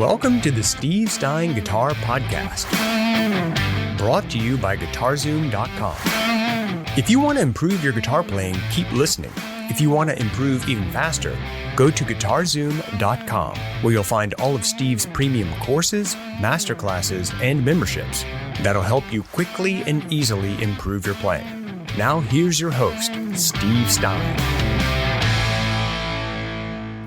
Welcome to the Steve Stine Guitar Podcast, brought to you by guitar-Zoom.com. If you want to improve your guitar playing, keep listening. If you want to improve even faster, go to guitar-Zoom.com, where you'll find all of Steve's premium courses, masterclasses, and memberships that'll help you quickly and easily improve your playing. Now here's your host, Steve Stine.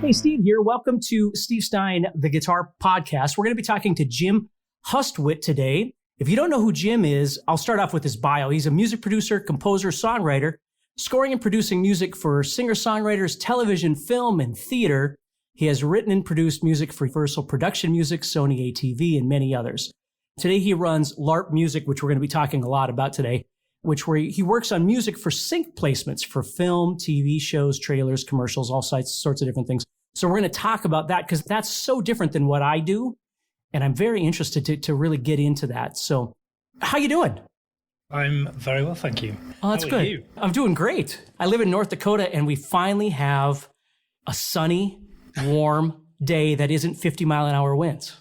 Hey, Steve here. Welcome to Steve Stine, the Guitar Podcast. We're going to be talking to Jim Hustwit today. If you don't know who Jim is, I'll start off with his bio. He's a music producer, composer, songwriter, scoring and producing music for singer-songwriters, television, film, and theater. He has written and produced music for Universal Production Music, Sony ATV, and many others. Today, he runs LARP Music, which we're going to be talking a lot about today, where he works on music for sync placements for film, TV shows, trailers, commercials, all sorts of different things. So we're going to talk about that because that's so different than what I do. And I'm very interested to really get into that. So how you doing? I'm very well, thank you. Oh, that's good. You? I'm doing great. I live in North Dakota, and we finally have a sunny, warm day that isn't 50-mile-an-hour winds.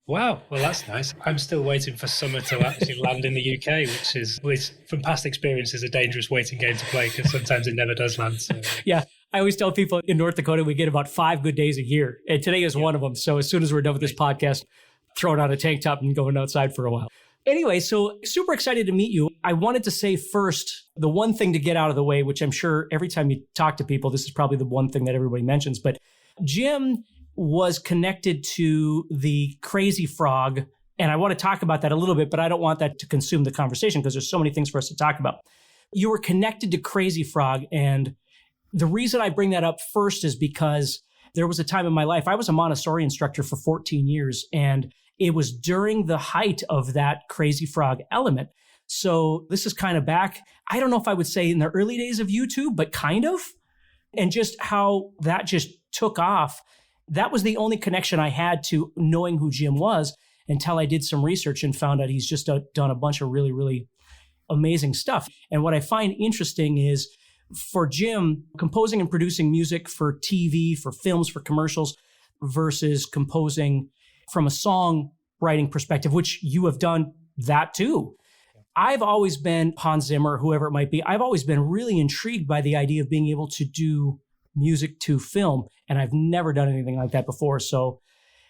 Wow, well, that's nice. I'm still waiting for summer to actually land in the UK, which from past experience is a dangerous waiting game to play because sometimes it never does land. So. Yeah, I always tell people in North Dakota, we get about 5 good days a year. And today is one of them. So as soon as we're done with this podcast, throwing on a tank top and going outside for a while. Anyway, so super excited to meet you. I wanted to say first, the one thing to get out of the way, which I'm sure every time you talk to people, this is probably the one thing that everybody mentions, but Jim was connected to the Crazy Frog. And I want to talk about that a little bit, but I don't want that to consume the conversation because there's so many things for us to talk about. You were connected to Crazy Frog. And the reason I bring that up first is because there was a time in my life, I was a Montessori instructor for 14 years, and it was during the height of that Crazy Frog element. So this is kind of back, I don't know if I would say in the early days of YouTube, but kind of. And just how that just took off. That was the only connection I had to knowing who Jim was until I did some research and found out he's just done a bunch of really, really amazing stuff. And what I find interesting is for Jim, composing and producing music for TV, for films, for commercials, versus composing from a songwriting perspective, which you have done that too. I've always been, Hans Zimmer, whoever it might be, I've always been really intrigued by the idea of being able to do music to film. And I've never done anything like that before. So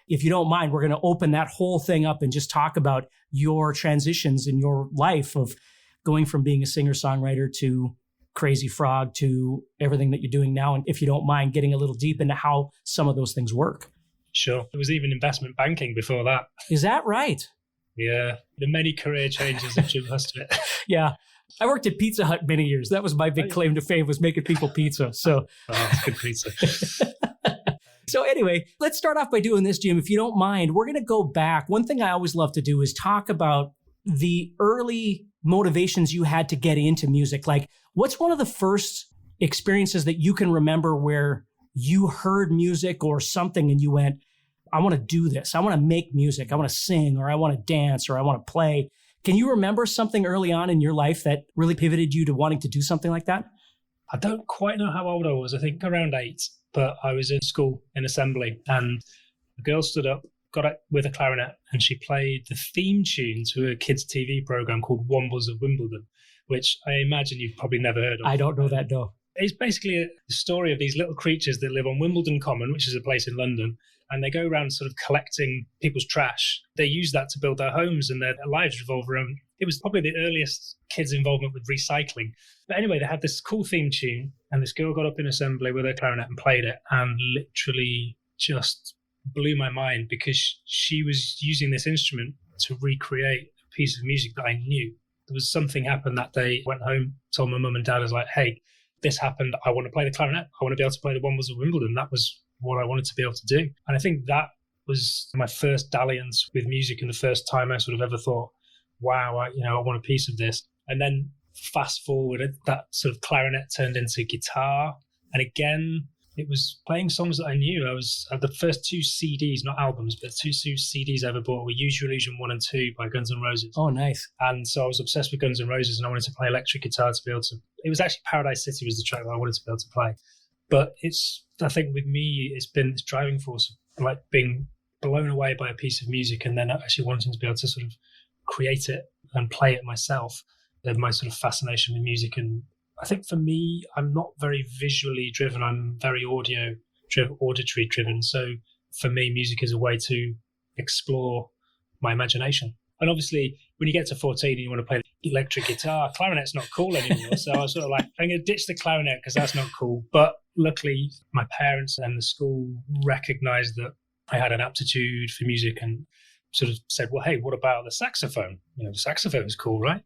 if you don't mind, we're going to open that whole thing up and just talk about your transitions in your life of going from being a singer-songwriter to Crazy Frog to everything that you're doing now. And if you don't mind, getting a little deep into how some of those things work. Sure. There was even investment banking before that. Is that right? Yeah. The many career changes of Jim Hustwit. Yeah. I worked at Pizza Hut many years. That was my big claim to fame, was making people pizza. So, it's good pizza. So anyway, let's start off by doing this, Jim. If you don't mind, we're going to go back. One thing I always love to do is talk about the early motivations you had to get into music. Like, what's one of the first experiences that you can remember where you heard music or something and you went, I want to do this. I want to make music. I want to sing, or I want to dance, or I want to play. Can you remember something early on in your life that really pivoted you to wanting to do something like that? I don't quite know how old I was. I think around 8, but I was in school in assembly and a girl stood up, got it with a clarinet, and she played the theme tune to a kids' TV program called Wombles of Wimbledon, which I imagine you've probably never heard of. I don't know that, no. It's basically a story of these little creatures that live on Wimbledon Common, which is a place in London, and they go around sort of collecting people's trash. They use that to build their homes, and their lives revolve around. It was probably the earliest kids' involvement with recycling. But anyway, they had this cool theme tune, and this girl got up in assembly with her clarinet and played it, and literally just blew my mind because she was using this instrument to recreate a piece of music that I knew. There was something happened that day. Went home, told my mum and dad, I was like, hey, this happened. I want to play the clarinet. I want to be able to play the Wombles of Wimbledon. That was what I wanted to be able to do. And I think that was my first dalliance with music and the first time I sort of ever thought, wow, I want a piece of this. And then fast forward, that sort of clarinet turned into guitar. And again, it was playing songs that I knew. I was the first 2 CDs, not albums, but 2 CDs I ever bought were Use Your Illusion 1 and 2 by Guns N' Roses. Oh, nice. And so I was obsessed with Guns N' Roses and I wanted to play electric guitar to be able to, it was actually Paradise City was the track that I wanted to be able to play. But I think with me, it's been this driving force of like being blown away by a piece of music and then actually wanting to be able to sort of create it and play it myself. My sort of fascination with music. And I think for me, I'm not very visually driven. I'm very auditory driven. So for me, music is a way to explore my imagination. And obviously, when you get to 14 and you want to play electric guitar, clarinet's not cool anymore. So I was sort of like, I'm going to ditch the clarinet because that's not cool. But luckily, my parents and the school recognized that I had an aptitude for music and sort of said, well, hey, what about the saxophone? The saxophone is cool, right?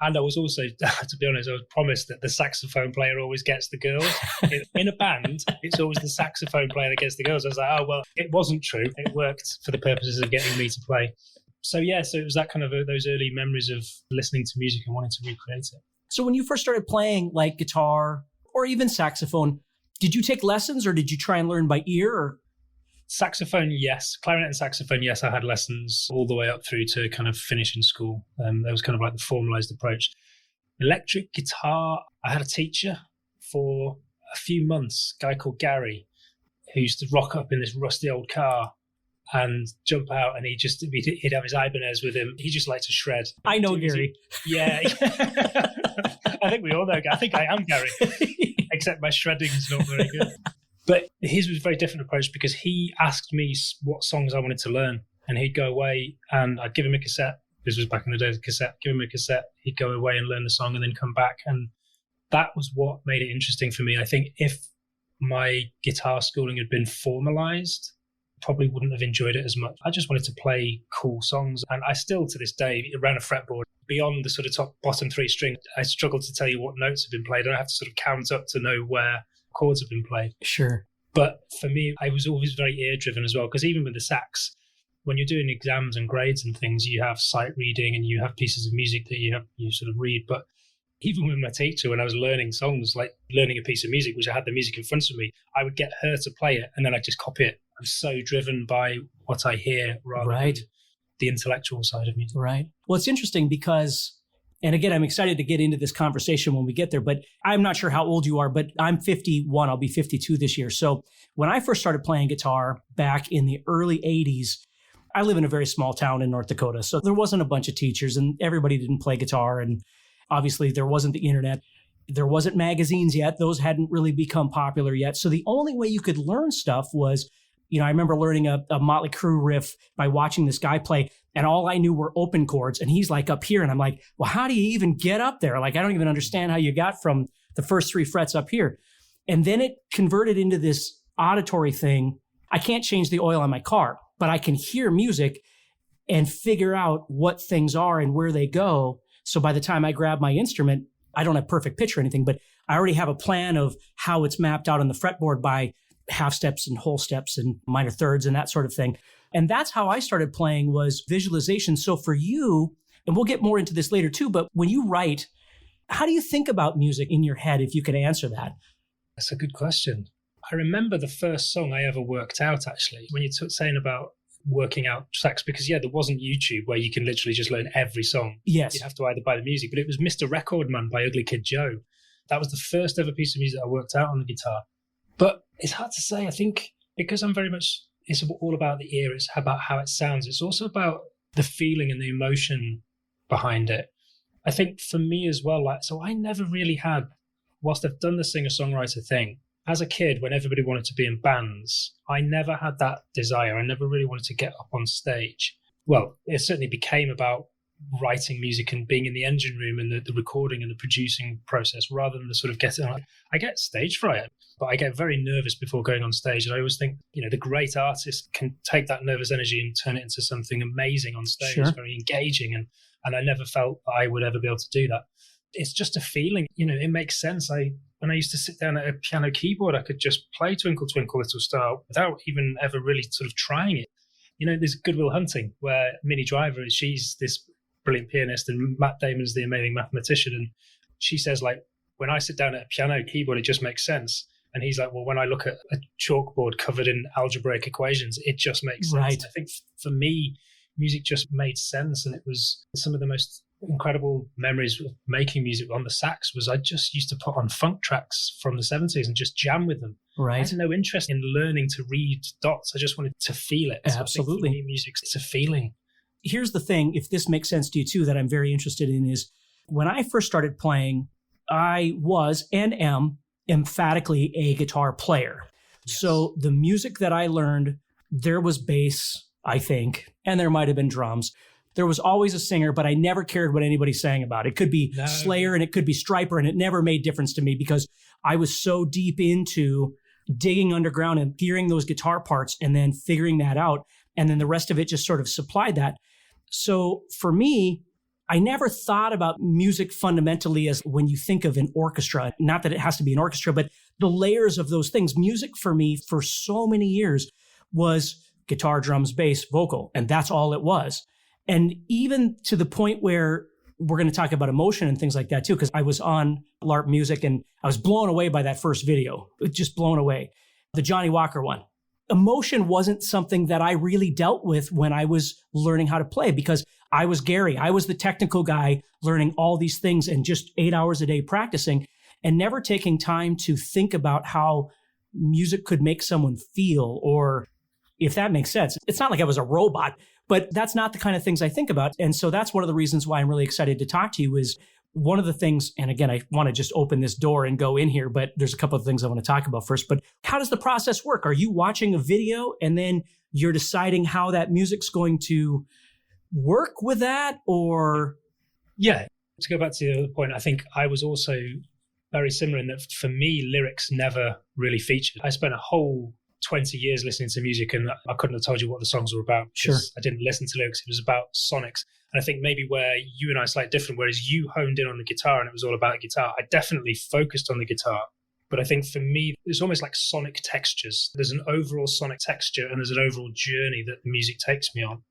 And I was also, to be honest, I was promised that the saxophone player always gets the girls. In a band, it's always the saxophone player that gets the girls. I was like, oh, well, it wasn't true. It worked for the purposes of getting me to play. So it was that kind of those early memories of listening to music and wanting to recreate it. So when you first started playing like guitar or even saxophone, did you take lessons or did you try and learn by ear? Or? Saxophone, yes. Clarinet and saxophone, yes. I had lessons all the way up through to kind of finishing school. That was kind of like the formalized approach. Electric guitar, I had a teacher for a few months, a guy called Gary, who used to rock up in this rusty old car and jump out, and he'd have his Ibanez with him. He just liked to shred. I know Gary. Yeah. I think we all know. I think I am Gary, except my shredding is not very good. But his was a very different approach because he asked me what songs I wanted to learn, and he'd go away and I'd give him a cassette. This was back in the day, cassette. Give him a cassette. He'd go away and learn the song and then come back. And that was what made it interesting for me. I think if my guitar schooling had been formalized, probably wouldn't have enjoyed it as much. I just wanted to play cool songs. And I still, to this day, around a fretboard, beyond the sort of bottom three string, I struggle to tell you what notes have been played. I have to sort of count up to know where chords have been played. Sure. But for me, I was always very ear driven as well, because even with the sax, when you're doing exams and grades and things, you have sight reading and you have pieces of music that you sort of read. But even with my teacher, when I was learning songs, like learning a piece of music, which I had the music in front of me, I would get her to play it and then I'd just copy it. I'm so driven by what I hear rather than the intellectual side of music. Right. Well, it's interesting because, and again, I'm excited to get into this conversation when we get there, but I'm not sure how old you are, but I'm 51. I'll be 52 this year. So when I first started playing guitar back in the early 80s, I live in a very small town in North Dakota. So there wasn't a bunch of teachers and everybody didn't play guitar. And obviously there wasn't the internet. There wasn't magazines yet. Those hadn't really become popular yet. So the only way you could learn stuff was, I remember learning a Motley Crue riff by watching this guy play, and all I knew were open chords. And he's like up here. And I'm like, well, how do you even get up there? Like, I don't even understand how you got from the first 3 frets up here. And then it converted into this auditory thing. I can't change the oil on my car, but I can hear music and figure out what things are and where they go. So by the time I grab my instrument, I don't have perfect pitch or anything, but I already have a plan of how it's mapped out on the fretboard by half steps and whole steps and minor thirds and that sort of thing. And that's how I started playing, was visualization. So for you, and we'll get more into this later too, but when you write, how do you think about music in your head, if you could answer that? That's a good question. I remember the first song I ever worked out, actually, when you're saying about working out tracks, because there wasn't YouTube where you can literally just learn every song. Yes. You'd have to either buy the music, but it was Mr. Record Man by Ugly Kid Joe. That was the first ever piece of music I worked out on the guitar. But it's hard to say. I think because I'm very much, it's all about the ear. It's about how it sounds. It's also about the feeling and the emotion behind it. I think for me as well, so I never really had, whilst I've done the singer-songwriter thing, as a kid, when everybody wanted to be in bands, I never had that desire. I never really wanted to get up on stage. Well, it certainly became about writing music and being in the engine room and the recording and the producing process rather than the sort of getting on. I get stage fright, but I get very nervous before going on stage. And I always think, the great artist can take that nervous energy and turn it into something amazing on stage. Sure. It's very engaging. And I never felt I would ever be able to do that. It's just a feeling, it makes sense. When I used to sit down at a piano keyboard, I could just play Twinkle, Twinkle, Little Star without even ever really sort of trying it. There's Good Will Hunting, where Minnie Driver, she's this brilliant pianist and Matt Damon's the amazing mathematician. And she says, when I sit down at a piano keyboard, it just makes sense. And he's like, well, when I look at a chalkboard covered in algebraic equations, it just makes sense. Right. I think for me, music just made sense. And it was some of the most incredible memories of making music on the sax was I just used to put on funk tracks from the 70s and just jam with them. Right. I had no interest in learning to read dots. I just wanted to feel it. So Absolutely. I think for me, music, it's a feeling. Here's the thing, if this makes sense to you too, that I'm very interested in is when I first started playing, I was and am emphatically a guitar player. Yes. So the music that I learned, there was bass, I think, and there might have been drums. There was always a singer, but I never cared what anybody sang about. It could be Slayer and it could be Stryper, and it never made difference to me because I was so deep into digging underground and hearing those guitar parts and then figuring that out. And then the rest of it just sort of supplied that. So for me, I never thought about music fundamentally as when you think of an orchestra, not that it has to be an orchestra, but the layers of those things. Music for me for so many years was guitar, drums, bass, vocal, and that's all it was. And even to the point where we're going to talk about emotion and things like that too, because I was on LARP Music and I was blown away by that first video, just blown away. The Johnny Walker one. Emotion wasn't something that I really dealt with when I was learning how to play because I was Gary. I was the technical guy learning all these things and just 8 hours a day practicing and never taking time to think about how music could make someone feel, or if that makes sense. It's not like I was a robot, but that's not the kind of things I think about. And so that's one of the reasons why I'm really excited to talk to you is one of the things, and again, I want to just open this door and go in here, but there's a couple of things I want to talk about first. But how does the process work? Are you watching a video and then you're deciding how that music's going to work with that, or? Yeah, to go back to the other point, I think I was also very similar in that for me, lyrics never really featured. I spent a whole 20 years listening to music and I couldn't have told you what the songs were about. Sure. I didn't listen to lyrics. It was about sonics. And I think maybe where you and I are slightly different, whereas you honed in on the guitar and it was all about guitar, I definitely focused on the guitar. But I think for me, it's almost like sonic textures. There's an overall sonic texture and there's an overall journey that the music takes me on.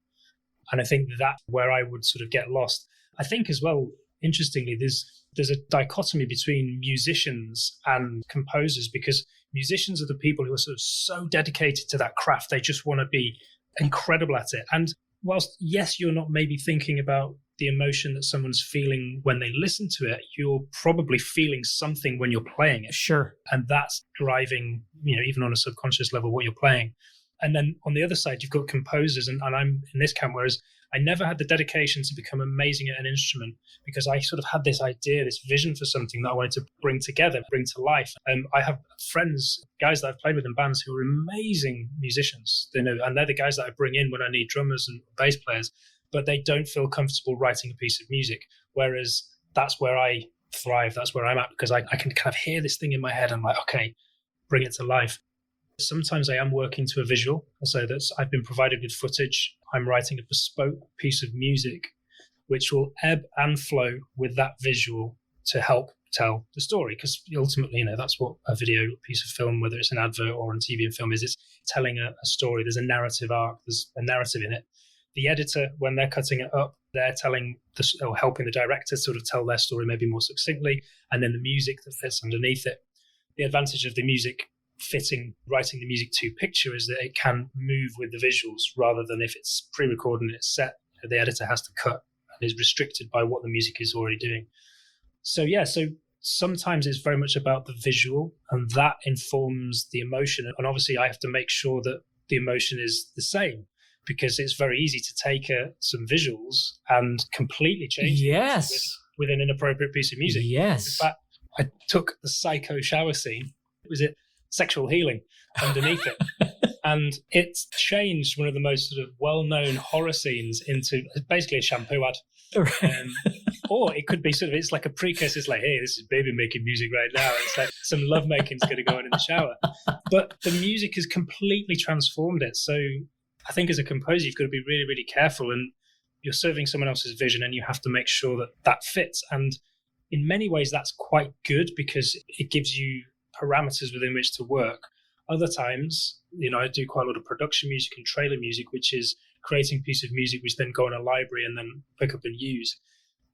And I think that's where I would sort of get lost. I think as well, interestingly, there's a dichotomy between musicians and composers, because musicians are the people who are sort of so dedicated to that craft. They just want to be incredible at it. And whilst, yes, you're not maybe thinking about the emotion that someone's feeling when they listen to it, you're probably feeling something when you're playing it. Sure. And that's driving, even on a subconscious level, what you're playing. And then on the other side, you've got composers, and I'm in this camp, whereas I never had the dedication to become amazing at an instrument because I sort of had this idea, this vision for something that I wanted to bring together, bring to life. I have friends, guys that I've played with in bands who are amazing musicians, and they're the guys that I bring in when I need drummers and bass players, but they don't feel comfortable writing a piece of music. Whereas that's where I thrive, that's where I'm at, because I can kind of hear this thing in my head and I'm like, okay, bring it to life. Sometimes I am working to a visual, so I've been provided with footage. I'm writing a bespoke piece of music, which will ebb and flow with that visual to help tell the story. Because ultimately, that's what a video piece of film, whether it's an advert or on TV and film, is. It's telling a story. There's a narrative arc. There's a narrative in it. The editor, when they're cutting it up, they're telling or helping the director sort of tell their story maybe more succinctly, and then the music that fits underneath it. The advantage of the music writing the music to picture is that it can move with the visuals rather than if it's pre-recorded and it's set, the editor has to cut and is restricted by what the music is already doing. So sometimes it's very much about the visual and that informs the emotion. And obviously I have to make sure that the emotion is the same, because it's very easy to take some visuals and completely change with an inappropriate piece of music. Yes. In fact, I took the Psycho shower scene. Was it sexual healing underneath it? And it's changed one of the most sort of well-known horror scenes into basically a shampoo ad. Or it could be it's like a precursor. It's like, hey, this is baby making music right now. It's like some love making's going to go on in the shower. But the music has completely transformed it. So I think as a composer, you've got to be really, really careful, and you're serving someone else's vision and you have to make sure that that fits. And in many ways, that's quite good because it gives you parameters within which to work. Other times, I do quite a lot of production music and trailer music, which is creating a piece of music which then go in a library and then pick up and use.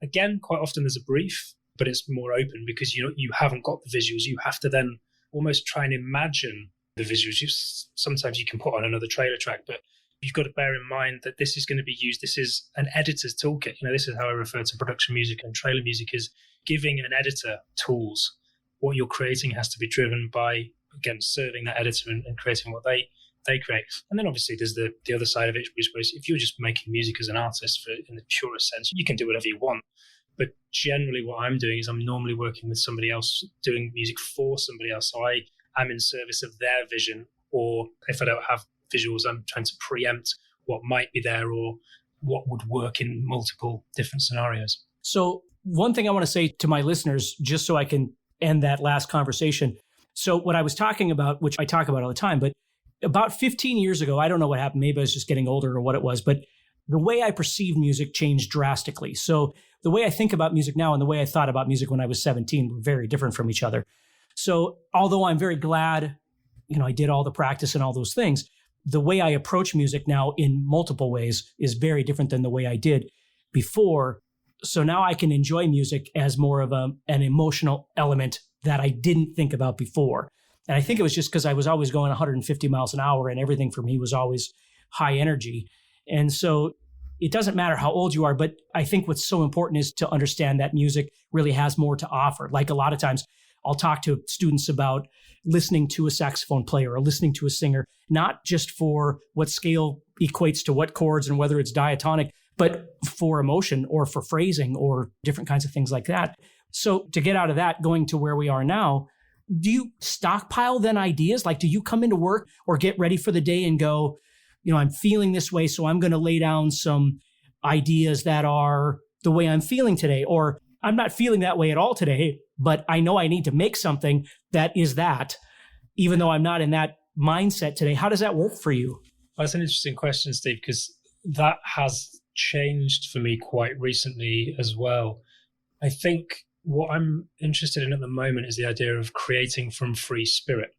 Again, quite often there's a brief, but it's more open because you haven't got the visuals. You have to then almost try and imagine the visuals. Sometimes you can put on another trailer track, but you've got to bear in mind that this is going to be used. This is an editor's toolkit. This is how I refer to production music and trailer music, is giving an editor tools. What you're creating has to be driven by, again, serving that editor and creating what they create. And then obviously there's the other side of it, which is if you're just making music as an artist in the purest sense, you can do whatever you want. But generally what I'm doing is I'm normally working with somebody else, doing music for somebody else. So I'm in service of their vision, or if I don't have visuals, I'm trying to preempt what might be there or what would work in multiple different scenarios. So one thing I want to say to my listeners, just so I can end that last conversation. So what I was talking about, which I talk about all the time, but about 15 years ago, I don't know what happened. Maybe I was just getting older or what it was, but the way I perceived music changed drastically. So the way I think about music now and the way I thought about music when I was 17 were very different from each other. So although I'm very glad, I did all the practice and all those things, the way I approach music now in multiple ways is very different than the way I did before. So now I can enjoy music as more of an emotional element that I didn't think about before. And I think it was just because I was always going 150 miles an hour and everything for me was always high energy. And so it doesn't matter how old you are, but I think what's so important is to understand that music really has more to offer. Like a lot of times I'll talk to students about listening to a saxophone player or listening to a singer, not just for what scale equates to what chords and whether it's diatonic, but for emotion or for phrasing or different kinds of things like that. So to get out of that, going to where we are now, do you stockpile then ideas? Like, do you come into work or get ready for the day and go, I'm feeling this way, so I'm going to lay down some ideas that are the way I'm feeling today, or I'm not feeling that way at all today, but I know I need to make something that is that, even though I'm not in that mindset today. How does that work for you? Well, that's an interesting question, Steve, because that has changed for me quite recently as well. I think what I'm interested in at the moment is the idea of creating from free spirit.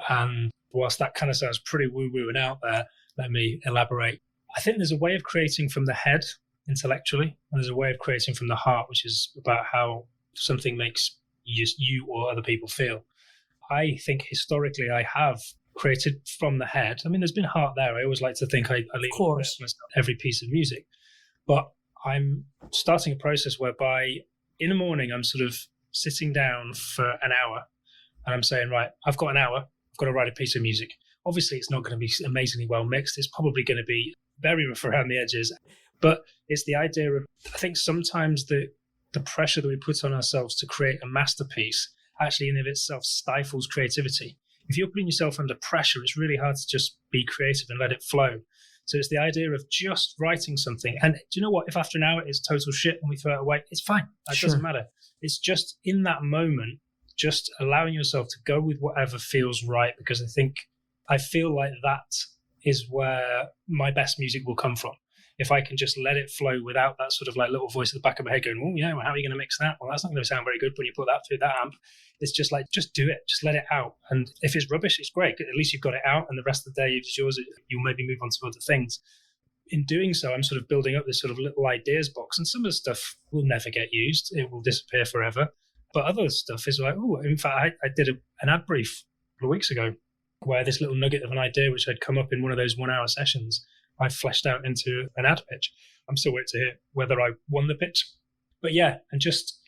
And whilst that kind of sounds pretty woo-woo and out there, let me elaborate. I think there's a way of creating from the head intellectually, and there's a way of creating from the heart, which is about how something makes you or other people feel. I think historically I have created from the head. I mean, there's been heart there. I always like to think I leave every piece of music. But I'm starting a process whereby in the morning I'm sort of sitting down for an hour and I'm saying, right, I've got an hour, I've got to write a piece of music. Obviously, it's not going to be amazingly well mixed. It's probably going to be very rough around the edges. But it's the idea of, I think sometimes the pressure that we put on ourselves to create a masterpiece actually in and of itself stifles creativity. If you're putting yourself under pressure, it's really hard to just be creative and let it flow. So it's the idea of just writing something. And do you know what? If after an hour it's total shit and we throw it away, it's fine. It doesn't matter. It's just in that moment, just allowing yourself to go with whatever feels right, because I feel like that is where my best music will come from. If I can just let it flow without that sort of like little voice at the back of my head going, oh yeah, well, how are you going to mix that? Well, that's not going to sound very good when you put that through that amp. It's just like, just do it. Just let it out. And if it's rubbish, it's great. At least you've got it out and the rest of the day is yours. You'll maybe move on to other things. In doing so, I'm sort of building up this sort of little ideas box, and some of the stuff will never get used. It will disappear forever. But other stuff is like, oh, in fact, I did an ad brief a couple of weeks ago where this little nugget of an idea which had come up in one of those 1 hour sessions, I fleshed out into an ad pitch. I'm still waiting to hear whether I won the pitch. But yeah, and just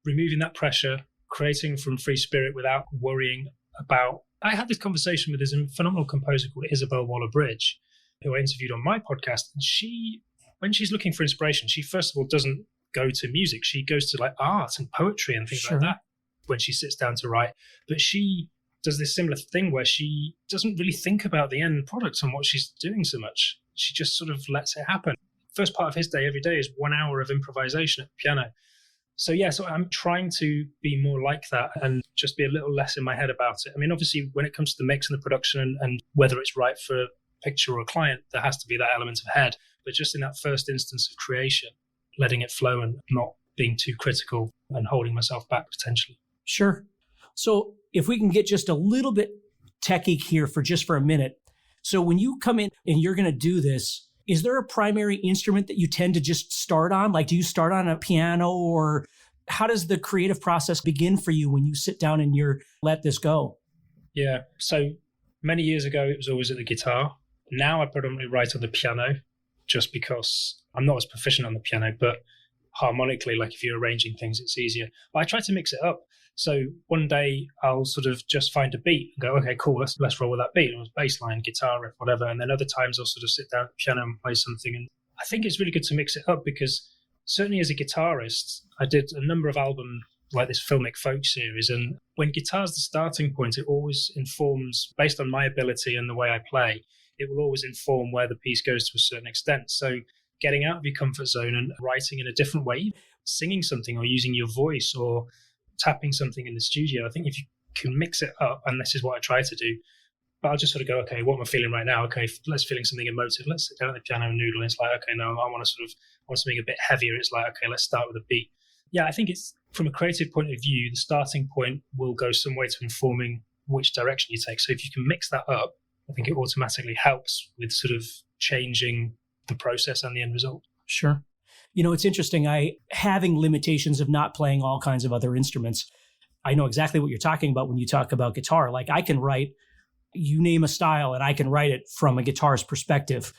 removing that pressure, creating from free spirit without worrying about... I had this conversation with this phenomenal composer called Isabel Waller-Bridge, who I interviewed on my podcast. And she, when she's looking for inspiration, she first of all doesn't go to music. She goes to like art and poetry and things like that when she sits down to write. But she does this similar thing where she doesn't really think about the end product and what she's doing so much. She just sort of lets it happen. First part of his day every day is 1 hour of improvisation at the piano. So yeah, so I'm trying to be more like that and just be a little less in my head about it. I mean, obviously, when it comes to the mix and the production and whether it's right for a picture or a client, there has to be that element of head. But just in that first instance of creation, letting it flow and not being too critical and holding myself back potentially. Sure. So if we can get just a little bit techie here for a minute. So when you come in and you're going to do this, is there a primary instrument that you tend to just start on? Like, do you start on a piano, or how does the creative process begin for you when you sit down and you're let this go? Yeah. So many years ago, it was always at the guitar. Now I predominantly write on the piano just because I'm not as proficient on the piano, but harmonically, like if you're arranging things, it's easier. But I try to mix it up. So one day I'll sort of just find a beat and go, okay, cool, let's roll with that beat. It was bass line, guitar riff, whatever. And then other times I'll sort of sit down at the piano and play something. And I think it's really good to mix it up because certainly as a guitarist, I did a number of albums like this filmic folk series. And when guitar's the starting point, it always informs, based on my ability and the way I play, it will always inform where the piece goes to a certain extent. So getting out of your comfort zone and writing in a different way, singing something or using your voice or tapping something in the studio, I think if you can mix it up, and this is what I try to do, but I'll just sort of go, okay, what am I feeling right now? Okay, let's feeling something emotive. Let's sit down at the piano and noodle. And it's like, okay, no, I want something a bit heavier. It's like, okay, let's start with a beat. Yeah, I think it's from a creative point of view, the starting point will go some way to informing which direction you take. So if you can mix that up, I think it automatically helps with sort of changing the process and the end result. Sure. You know, it's interesting. Having limitations of not playing all kinds of other instruments, I know exactly what you're talking about when you talk about guitar. Like I can write, you name a style, and I can write it from a guitarist's perspective.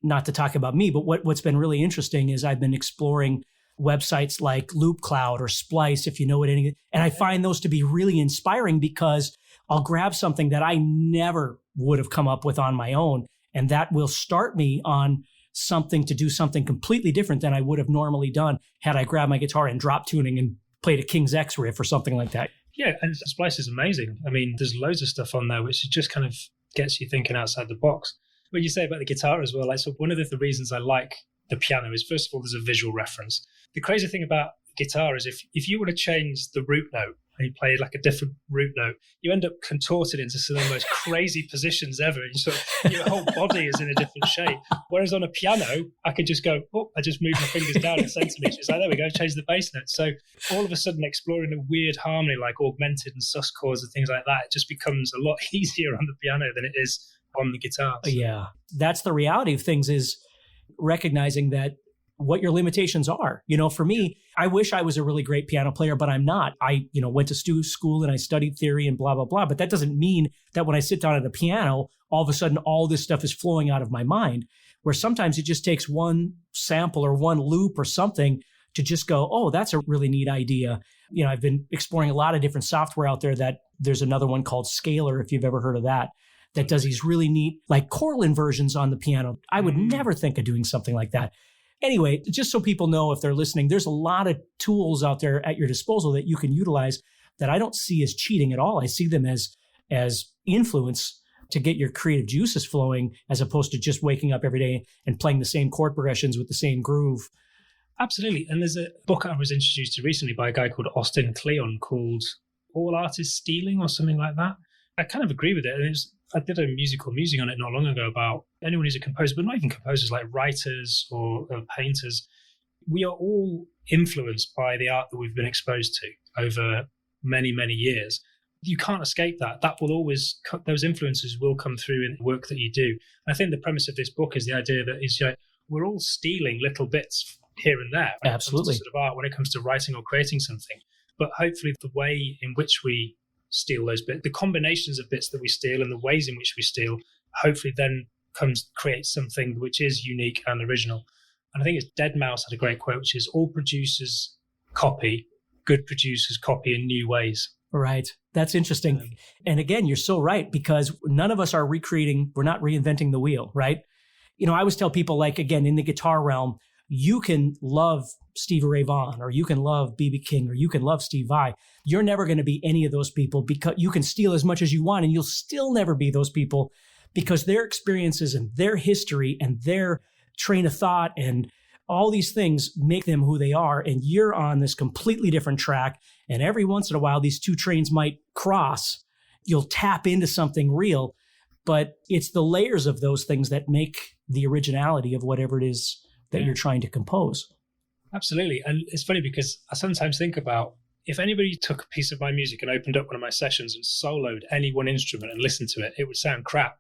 Not to talk about me, but what's been really interesting is I've been exploring websites like LoopCloud or Splice, if you know what anything. And I find those to be really inspiring because I'll grab something that I never would have come up with on my own. And that will start me on something to do something completely different than I would have normally done had I grabbed my guitar and drop tuning and played a King's X riff or something like that. Yeah, and Splice is amazing. I mean, there's loads of stuff on there which just kind of gets you thinking outside the box. What you say about the guitar as well, like, so one of the reasons I like the piano is, first of all, there's a visual reference. The crazy thing about guitar is if you were to change the root note and you played like a different root note, you end up contorted into some of the most crazy positions ever. And your whole body is in a different shape. Whereas on a piano, I could just go, I just move my fingers down in centimeters. It's like, there we go, change the bass note. So all of a sudden exploring a weird harmony like augmented and sus chords and things like that, it just becomes a lot easier on the piano than it is on the guitar. So. Yeah. That's the reality of things, is recognizing that what your limitations are. You know, for me, I wish I was a really great piano player, but I'm not. I, went to school and I studied theory and blah, blah, blah. But that doesn't mean that when I sit down at a piano, all of a sudden, all this stuff is flowing out of my mind, where sometimes it just takes one sample or one loop or something to just go, oh, that's a really neat idea. I've been exploring a lot of different software out there. That there's another one called Scalar, if you've ever heard of that does these really neat, like chord inversions on the piano. I would never think of doing something like that. Anyway, just so people know if they're listening, there's a lot of tools out there at your disposal that you can utilize that I don't see as cheating at all. I see them as influence to get your creative juices flowing, as opposed to just waking up every day and playing the same chord progressions with the same groove. Absolutely. And there's a book I was introduced to recently by a guy called Austin Kleon called All Art is Stealing or something like that. I kind of agree with it. And I did a musical musing on it not long ago about anyone who's a composer, but not even composers, like writers or painters. We are all influenced by the art that we've been exposed to over many, many years. You can't escape that. That will always, those influences will come through in the work that you do. And I think the premise of this book is the idea that we're all stealing little bits here and there. When Absolutely. It comes to sort of art, when it comes to writing or creating something. But hopefully the way in which we steal those bits, the combinations of bits that we steal and the ways in which we steal, hopefully then creates something which is unique and original. And I think it's Deadmau5 had a great quote, which is, all producers copy, good producers copy in new ways. Right. That's interesting. And again, you're so right, because none of us are we're not reinventing the wheel, right? I always tell people, like, again, in the guitar realm, you can love Stevie Ray Vaughan, or you can love B.B. King, or you can love Steve Vai. You're never going to be any of those people, because you can steal as much as you want and you'll still never be those people, because their experiences and their history and their train of thought and all these things make them who they are. And you're on this completely different track. And every once in a while, these two trains might cross. You'll tap into something real, but it's the layers of those things that make the originality of whatever it is that you're trying to compose. Absolutely. And it's funny because I sometimes think about, if anybody took a piece of my music and opened up one of my sessions and soloed any one instrument and listened to it, it would sound crap.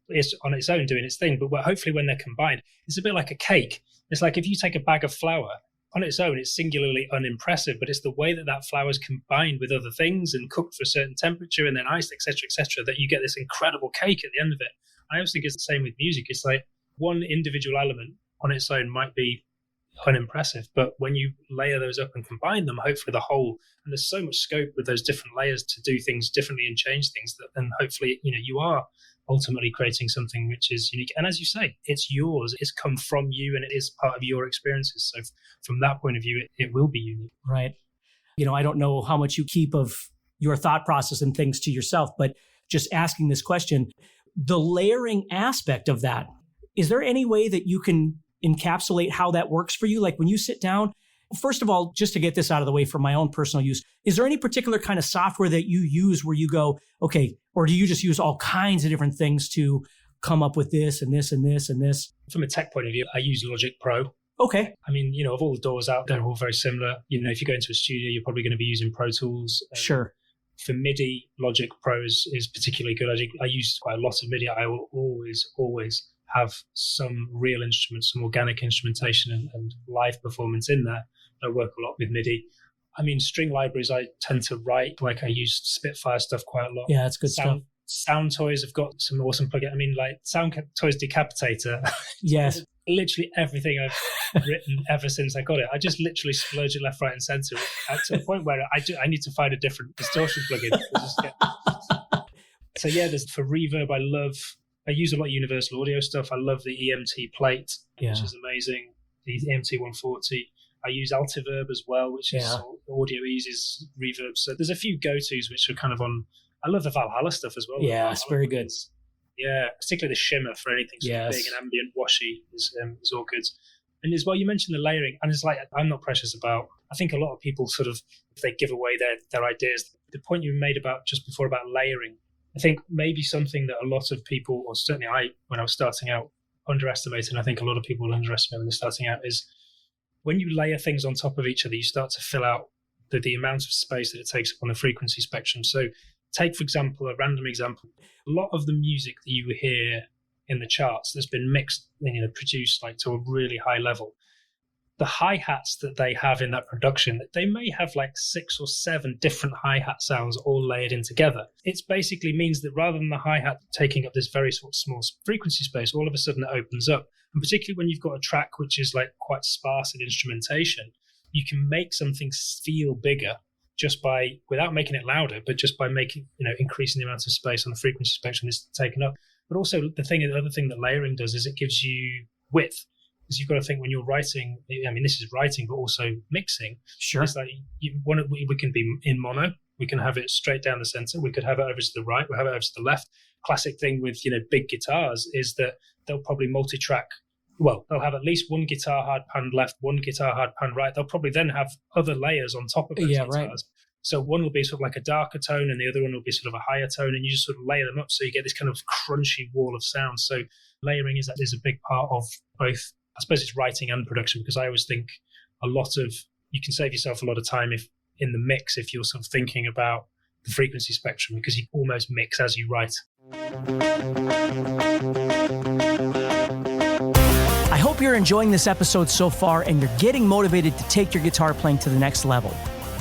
It's on its own doing its thing. But hopefully when they're combined, it's a bit like a cake. It's like if you take a bag of flour, on its own, it's singularly unimpressive, but it's the way that flour is combined with other things and cooked for a certain temperature and then iced, etc., that you get this incredible cake at the end of it. I always think it's the same with music. It's like one individual element on its own might be unimpressive, but when you layer those up and combine them, hopefully the whole, and there's so much scope with those different layers to do things differently and change things, that then hopefully, you are ultimately creating something which is unique. And as you say, it's yours, it's come from you, and it is part of your experiences. So from that point of view, it will be unique. Right. I don't know how much you keep of your thought process and things to yourself, but just asking this question, the layering aspect of that, is there any way that you can encapsulate how that works for you? Like when you sit down, first of all, just to get this out of the way for my own personal use, is there any particular kind of software that you use where you go, okay, or do you just use all kinds of different things to come up with this and this and this and this? From a tech point of view, I use Logic Pro. Okay. I mean, of all the doors out, they're all very similar. If you go into a studio, you're probably going to be using Pro Tools. Sure. For MIDI, Logic Pro is particularly good. I use quite a lot of MIDI. I will always have some real instruments, some organic instrumentation and live performance in there. I work a lot with MIDI. I mean, string libraries, I tend to write, like I use Spitfire stuff quite a lot. Yeah, that's good stuff. Sound Toys have got some awesome plugins. I mean, like Sound Toys Decapitator. Yes. Literally everything I've written ever since I got it. I just literally splurge it left, right, and center to the point where I need to find a different distortion plugin. So yeah, there's for reverb. I use a lot of Universal Audio stuff. I love the EMT plate, which is amazing. The EMT 140. I use Altiverb as well, which is Audio Easy's reverb. So there's a few go-tos which are kind of on. I love the Valhalla stuff as well. Yeah, it's very good. Yeah, particularly the shimmer for anything big and ambient washy is all good. And as well, you mentioned the layering, and it's like, I'm not precious about, I think a lot of people sort of, if they give away their ideas, the point you made about just before about layering, I think maybe something that a lot of people, or certainly when I was starting out, underestimated, and I think a lot of people underestimate when they're starting out, is when you layer things on top of each other, you start to fill out the amount of space that it takes up on the frequency spectrum. So take, for example, a random example. A lot of the music that you hear in the charts that's been mixed, produced like to a really high level, the hi-hats that they have in that production, they may have like 6 or 7 different hi-hat sounds all layered in together. It basically means that rather than the hi-hat taking up this very sort of small frequency space, all of a sudden it opens up. And particularly when you've got a track which is like quite sparse in instrumentation, you can make something feel bigger just by, without making it louder, but just by making, increasing the amount of space on the frequency spectrum that's taken up. But also the other thing that layering does is it gives you width. Because you've got to think when you're writing, I mean, this is writing, but also mixing. Sure. It's like we can be in mono. We can have it straight down the center. We could have it over to the right. We'll have it over to the left. Classic thing with, big guitars is that they'll probably multi-track. Well, they'll have at least one guitar hard pan left, one guitar hard pan right. They'll probably then have other layers on top of those guitars. Right. So one will be sort of like a darker tone and the other one will be sort of a higher tone, and you just sort of layer them up so you get this kind of crunchy wall of sound. So layering is a big part of both, I suppose it's writing and production, because I always think you can save yourself a lot of time if in the mix if you're sort of thinking about the frequency spectrum, because you almost mix as you write. I hope you're enjoying this episode so far and you're getting motivated to take your guitar playing to the next level.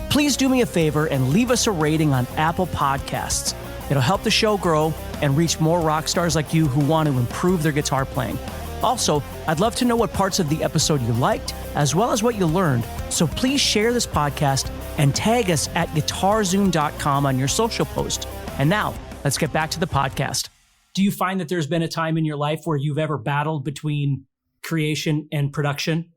Please do me a favor and leave us a rating on Apple Podcasts. It'll help the show grow and reach more rock stars like you who want to improve their guitar playing. Also, I'd love to know what parts of the episode you liked, as well as what you learned. So please share this podcast and tag us at guitarzoom.com on your social post. And now, let's get back to the podcast. Do you find that there's been a time in your life where you've ever battled between creation and production?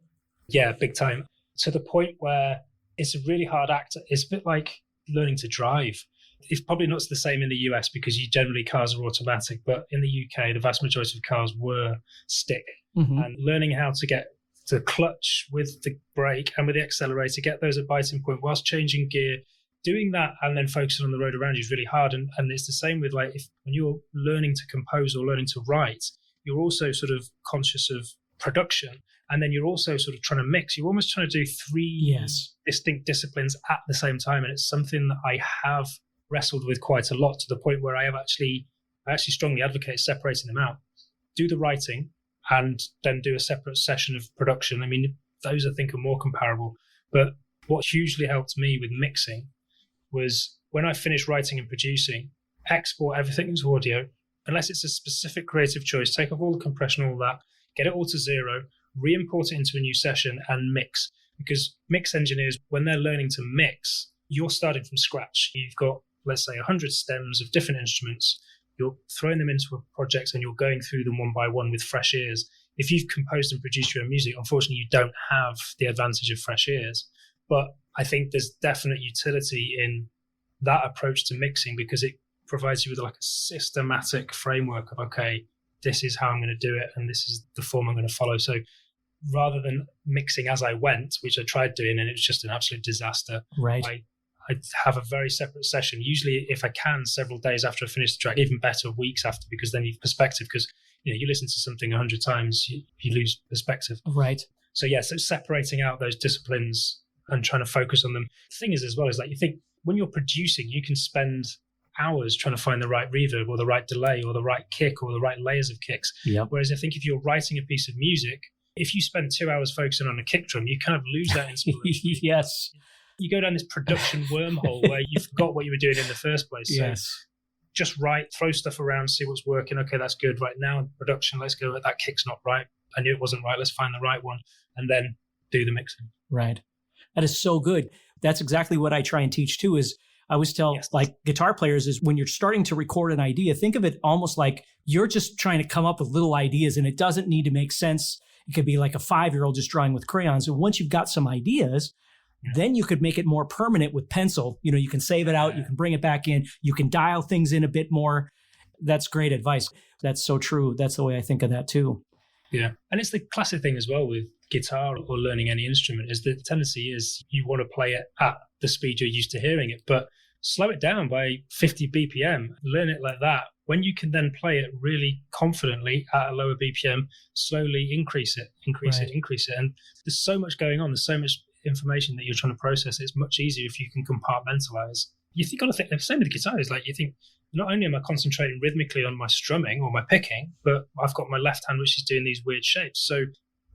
Yeah, big time. To the point where it's a really hard act. It's a bit like learning to drive. It's probably not the same in the US because generally cars are automatic, but in the UK, the vast majority of cars were stick. Mm-hmm. And learning how to get the clutch with the brake and with the accelerator, get those at biting point whilst changing gear, doing that and then focusing on the road around you is really hard. And it's the same with when you're learning to compose or learning to write, you're also sort of conscious of production. And then you're also sort of trying to mix. You're almost trying to do 3 distinct disciplines at the same time. And it's something that I have wrestled with quite a lot, to the point where I actually strongly advocate separating them out. Do the writing and then do a separate session of production. I mean, those I think are more comparable. But what hugely helped me with mixing was when I finished writing and producing, export everything into audio unless it's a specific creative choice, take off all the compression, all that, get it all to zero, re-import it into a new session and mix. Because mix engineers, when they're learning to mix, you're starting from scratch. You've got, let's say, 100 stems of different instruments. You're throwing them into a project and you're going through them one by one with fresh ears. If you've composed and produced your own music, unfortunately, you don't have the advantage of fresh ears. But I think there's definite utility in that approach to mixing because it provides you with like a systematic framework of, okay, this is how I'm going to do it and this is the form I'm going to follow. So rather than mixing as I went, which I tried doing and it was just an absolute disaster, right? I have a very separate session, usually if I can, several days after I finish the track, even better, weeks after, because then you've perspective, because you listen to something 100 times, you lose perspective. Right. So separating out those disciplines and trying to focus on them. The thing is as well is like you think when you're producing, you can spend hours trying to find the right reverb or the right delay or the right kick or the right layers of kicks. Yep. Whereas I think if you're writing a piece of music, if you spend 2 hours focusing on a kick drum, you kind of lose that inspiration. Yes. You go down this production wormhole where you forgot what you were doing in the first place. So yes. Just write, throw stuff around, see what's working. Okay, that's good. Right now in production, let's go, that kick's not right. I knew it wasn't right. Let's find the right one and then do the mixing. Right. That is so good. That's exactly what I try and teach too is I always tell like guitar players is when you're starting to record an idea, think of it almost like you're just trying to come up with little ideas and it doesn't need to make sense. It could be like a 5-year-old just drawing with crayons. And once you've got some ideas, then you could make it more permanent with pencil. You can save it out. You can bring it back in. You can dial things in a bit more. That's great advice. That's so true. That's the way I think of that too. Yeah. And it's the classic thing as well with guitar or learning any instrument is the tendency is you want to play it at the speed you're used to hearing it, but slow it down by 50 BPM, learn it like that. When you can then play it really confidently at a lower BPM, slowly increase it. And there's so much going on. There's so much information that you're trying to process. It's much easier if you can compartmentalize. Got to think the same with the guitar is like you think not only am I concentrating rhythmically on my strumming or my picking, but I've got my left hand which is doing these weird shapes. So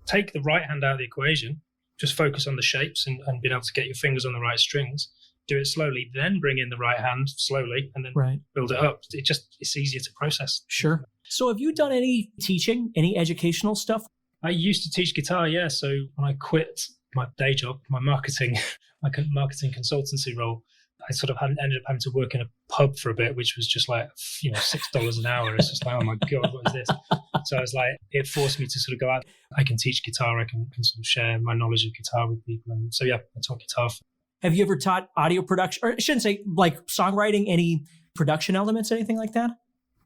take the right hand out of the equation, just focus on the shapes and being able to get your fingers on the right strings. Do it slowly, then bring in the right hand slowly and then build it up. It's easier to process. Sure. So have you done any teaching, any educational stuff? I used to teach guitar, yeah. So when I quit my day job, my marketing consultancy role, I sort of ended up having to work in a pub for a bit, which was just like, $6 an hour. It's just like, oh my God, what is this? So I was like, it forced me to sort of go out. I can teach guitar. I can sort of share my knowledge of guitar with people. And so, I taught guitar. Have you ever taught audio production, or I shouldn't say like songwriting, any production elements, anything like that?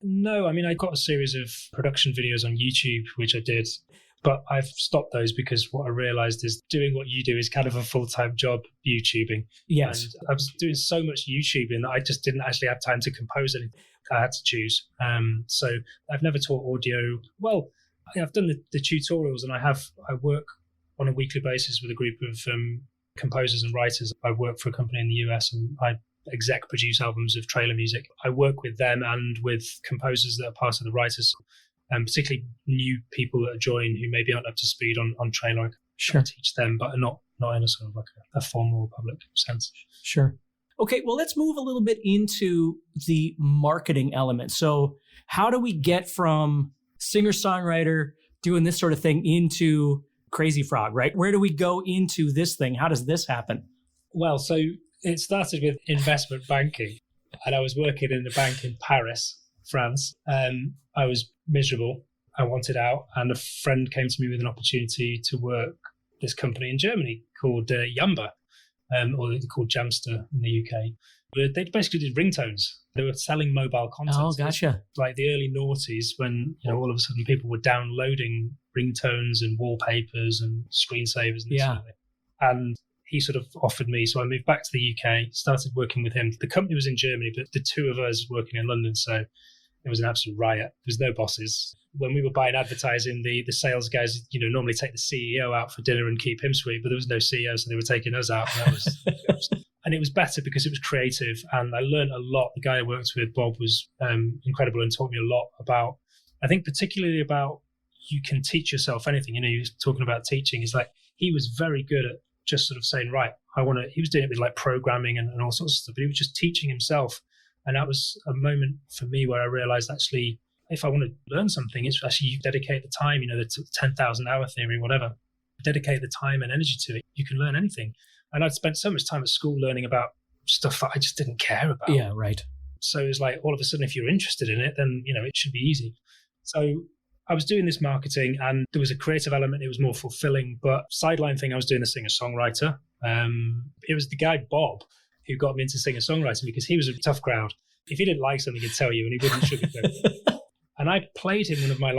No, I mean, I got a series of production videos on YouTube, which I did, but I've stopped those because what I realized is doing what you do is kind of a full-time job, YouTubing. Yes. And I was doing so much YouTubing that I just didn't actually have time to compose anything. I had to choose. So I've never taught audio. Well, I've done the tutorials and I work on a weekly basis with a group of composers and writers. I work for a company in the US and I exec produce albums of trailer music. I work with them and with composers that are part of the writers, particularly new people that join who maybe aren't up to speed on trailer. Sure. I teach them, but not in a sort of like a formal public sense. Sure. Okay, well, let's move a little bit into the marketing element. So how do we get from singer-songwriter doing this sort of thing into Crazy Frog, right? Where do we go into this thing? How does this happen? Well, so it started with investment banking, and I was working in a bank in Paris, France. I was miserable. I wanted out, and a friend came to me with an opportunity to work this company in Germany called Yamba, or they're called Jamster in the UK. They basically did ringtones. They were selling mobile content. Oh, gotcha. Like the early noughties when, all of a sudden people were downloading ringtones and wallpapers and screensavers and this sort of thing. And he sort of offered me, so I moved back to the UK, started working with him. The company was in Germany, but the two of us working in London, so it was an absolute riot. There was no bosses. When we were buying advertising, the sales guys, normally take the CEO out for dinner and keep him sweet, but there was no CEO, so they were taking us out. And and it was better because it was creative, and I learned a lot. The guy I worked with, Bob, was incredible and taught me a lot about, I think particularly about, you can teach yourself anything. He was talking about teaching. It's like, he was very good at just sort of saying, right, he was doing it with like programming and all sorts of stuff, but he was just teaching himself. And that was a moment for me where I realized actually if I want to learn something, it's actually you dedicate the time, the 10,000 hour theory, whatever, dedicate the time and energy to it. You can learn anything. And I'd spent so much time at school learning about stuff that I just didn't care about. Yeah, right. So it's like all of a sudden, if you're interested in it, then, it should be easy. So I was doing this marketing and there was a creative element. It was more fulfilling, but sideline thing, I was doing the singer-songwriter. It was the guy, Bob, who got me into singer-songwriting because he was a tough crowd. If he didn't like something, he'd tell you and he wouldn't sugarcoat it. And I played him one of my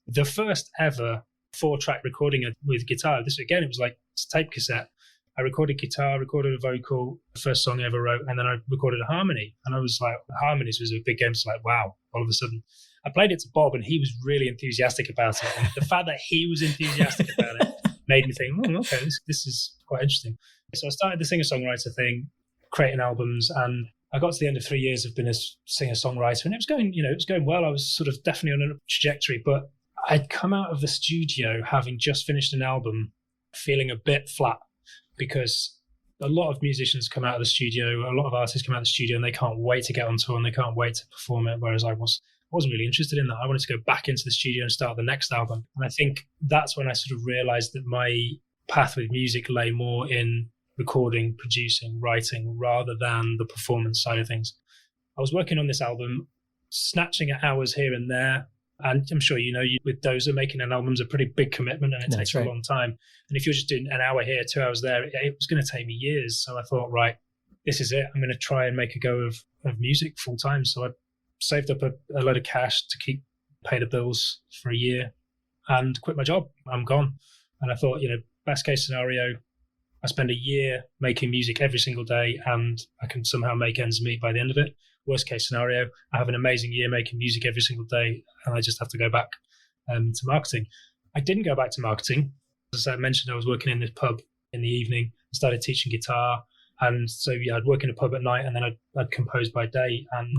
the first ever 4-track recording with guitar. This, again, it was like a tape cassette. I recorded guitar, recorded a vocal, the first song I ever wrote, and then I recorded a harmony. And I was like, harmonies was a big game. It's like, wow, all of a sudden. I played it to Bob and he was really enthusiastic about it. And the fact that he was enthusiastic about it made me think, okay, this is quite interesting. So I started the singer-songwriter thing, creating albums, and I got to the end of 3 years of being a singer-songwriter, and it was going well. I was sort of definitely on a trajectory, but I'd come out of the studio having just finished an album, feeling a bit flat, because a lot of musicians come out of the studio, a lot of artists come out of the studio, and they can't wait to get on tour and they can't wait to perform it, whereas I wasn't really interested in that. I wanted to go back into the studio and start the next album. And I think that's when I sort of realized that my path with music lay more in recording, producing, writing, rather than the performance side of things. I was working on this album, snatching at hours here and there. And I'm sure with Dozer, making an album is a pretty big commitment and it takes a long time. And if you're just doing an hour here, 2 hours there, it was going to take me years. So I thought, right, this is it. I'm going to try and make a go of music full time. So I saved up a load of cash to pay the bills for a year and quit my job. I'm gone. And I thought, best case scenario, I spend a year making music every single day and I can somehow make ends meet by the end of it. Worst case scenario, I have an amazing year making music every single day and I just have to go back to marketing. I didn't go back to marketing. As I mentioned, I was working in this pub in the evening. I started teaching guitar. And so, I'd work in a pub at night and then I'd compose by day. And